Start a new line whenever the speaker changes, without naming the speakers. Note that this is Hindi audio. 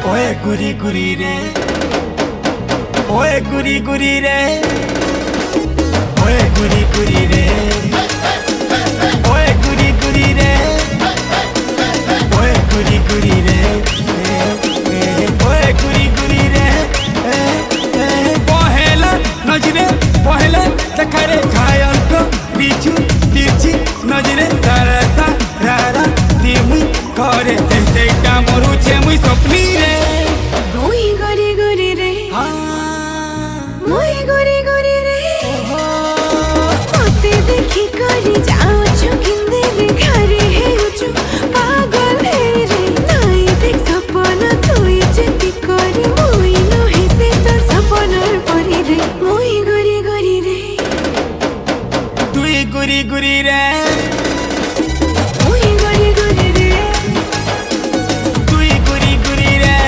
ओए गुरी गुरी रे, ओए गुरी गुरी रे, ओए गुरी गुरी रे, ओए गुरी गुरी रे, ओए गुरी गुरी रे, ओए गुरी गुरी रे, पहला नजरे पहला देखरे घायल को पीछू तिरछी नजरे सरसा रारा दिमुई करे से कामरू छे मुई सपनी रे
मुई गोरी गोरी रे मुई गोरी गोरी रे मते देखी करी जाओ छु किंदे रे घरे हेउछु पागल हे रे नाई देख सपना तुई जेती करी मुई नहे से तो सपनार परी रे मुई गोरी गोरी रे
तुई गुरी गुरी रे